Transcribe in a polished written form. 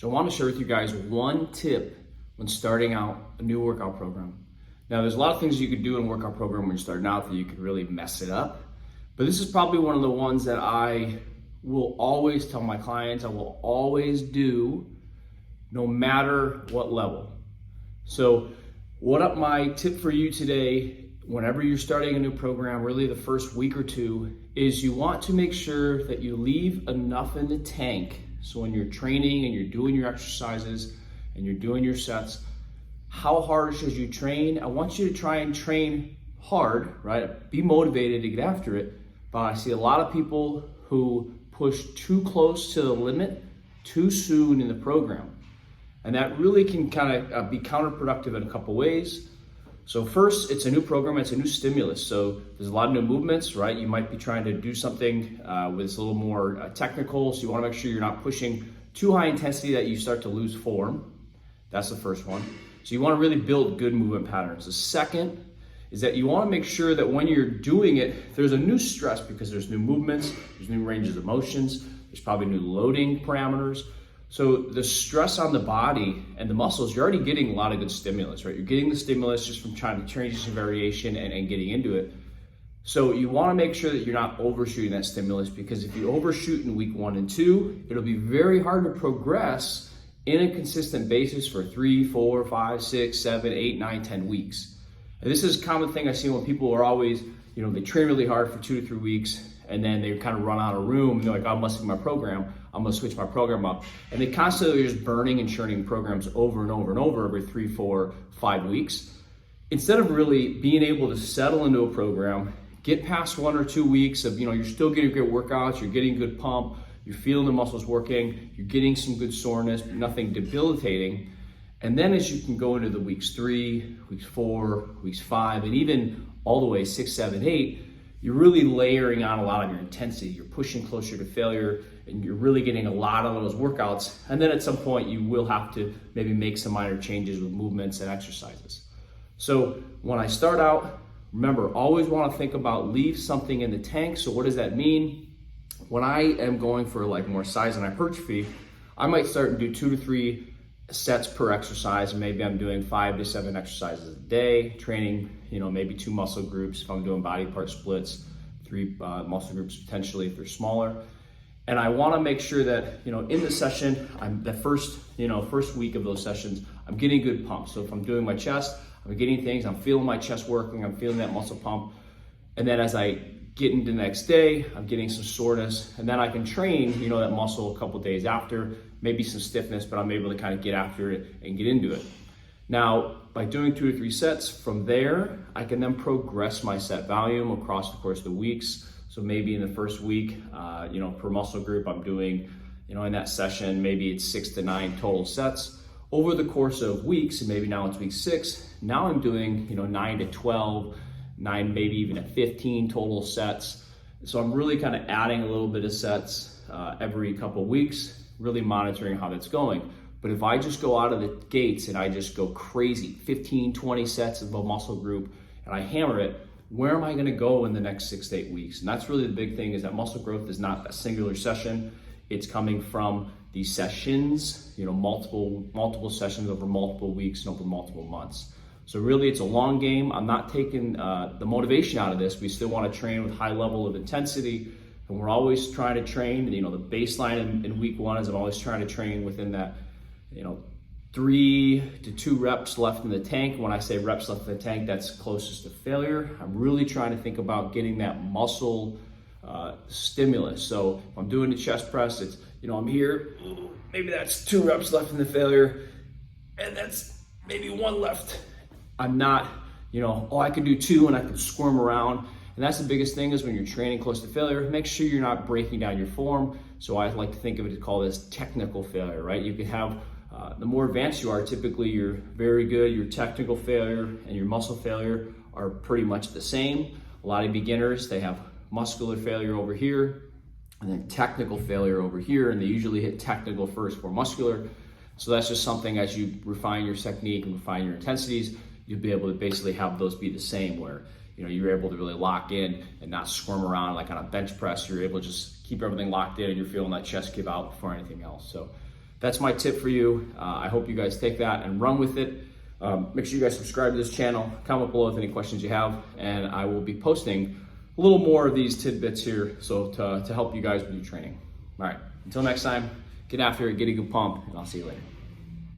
So I want to share with you guys one tip when starting out a new workout program. Now, there's a lot of things you could do in a workout program when you're starting out that you could really mess it up. But this is probably one of the ones that I will always tell my clients, I will always do no matter what level. So my tip for you today, whenever you're starting a new program, really the first week or two, is you want to make sure that you leave enough in the tank. So when you're training and you're doing your exercises and you're doing your sets, how hard should you train? I want you to try and train hard, right? Be motivated to get after it. But I see a lot of people who push too close to the limit too soon in the program. And that really can kind of be counterproductive in a couple ways. So first, it's a new program, it's a new stimulus. So there's a lot of new movements, right? You might be trying to do something with a little more technical. So you wanna make sure you're not pushing too high intensity that you start to lose form. That's the first one. So you wanna really build good movement patterns. The second is that you wanna make sure that when you're doing it, there's a new stress because there's new movements, there's new ranges of motions, there's probably new loading parameters. So the stress on the body and the muscles, you're already getting a lot of good stimulus, right? You're getting the stimulus just from trying to change some variation and getting into it. So you wanna make sure that you're not overshooting that stimulus, because if you overshoot in week 1 and 2, it'll be very hard to progress in a consistent basis for 3, 4, 5, 6, 7, 8, 9, 10 weeks. And this is a common thing I see when people are always, they train really hard for 2 to 3 weeks and then they kind of run out of room and they're like, oh, I must be my program. I'm gonna switch my program up. And they constantly are just burning and churning programs over and over and over every 3, 4, 5 weeks. Instead of really being able to settle into a program, get past 1 or 2 weeks of, you're still getting good workouts, you're getting good pump, you're feeling the muscles working, you're getting some good soreness, nothing debilitating. And then as you can go into the weeks 3, weeks 4, weeks 5, and even all the way 6, 7, 8, you're really layering on a lot of your intensity. You're pushing closer to failure and you're really getting a lot of those workouts. And then at some point you will have to maybe make some minor changes with movements and exercises. So when I start out, remember, always want to think about leave something in the tank. So what does that mean? When I am going for like more size and hypertrophy, I might start and do 2 to 3 sets per exercise, and maybe I'm doing 5 to 7 exercises a day, training, maybe 2 muscle groups if I'm doing body part splits, 3 muscle groups potentially if they're smaller. And I want to make sure that, in the session, the first week of those sessions, I'm getting good pumps. So if I'm doing my chest, I'm getting things, I'm feeling my chest working, I'm feeling that muscle pump. And then as I get into the next day, I'm getting some soreness, and then I can train, that muscle a couple days after, maybe some stiffness, but I'm able to kind of get after it and get into it. Now, by doing 2 to 3 sets, from there, I can then progress my set volume across the course of the weeks. So maybe in the first week, per muscle group, I'm doing, in that session, maybe it's 6 to 9 total sets. Over the course of weeks, and maybe now it's week 6, now I'm doing, 9 to 12, 9, maybe even at 15 total sets. So I'm really kind of adding a little bit of sets every couple weeks, really monitoring how that's going. But if I just go out of the gates and I just go crazy, 15, 20 sets of a muscle group, and I hammer it, where am I gonna go in the next 6 to 8 weeks? And that's really the big thing, is that muscle growth is not a singular session. It's coming from these sessions, multiple sessions over multiple weeks and over multiple months. So really it's a long game. I'm not taking the motivation out of this. We still wanna train with high level of intensity, and we're always trying to train, the baseline in week 1 is I'm always trying to train within that, 3 to 2 reps left in the tank. When I say reps left in the tank, that's closest to failure. I'm really trying to think about getting that muscle stimulus. So if I'm doing the chest press, it's, I'm here, maybe that's 2 reps left in the failure, and that's maybe 1 left. I'm not, I could do 2 and I could squirm around. And that's the biggest thing, is when you're training close to failure, make sure you're not breaking down your form. So I like to think of it, to call this technical failure, right? You can have, the more advanced you are, typically you're very good. Your technical failure and your muscle failure are pretty much the same. A lot of beginners, they have muscular failure over here and then technical failure over here, and they usually hit technical first before muscular. So that's just something, as you refine your technique and refine your intensities, you'll be able to basically have those be the same, where you're able to really lock in and not squirm around like on a bench press. You're able to just keep everything locked in and you're feeling that chest give out before anything else. So that's my tip for you. I hope you guys take that and run with it. Make sure you guys subscribe to this channel, comment below with any questions you have, and I will be posting a little more of these tidbits here so to help you guys with your training. All right, until next time, get after it, get a good pump, and I'll see you later.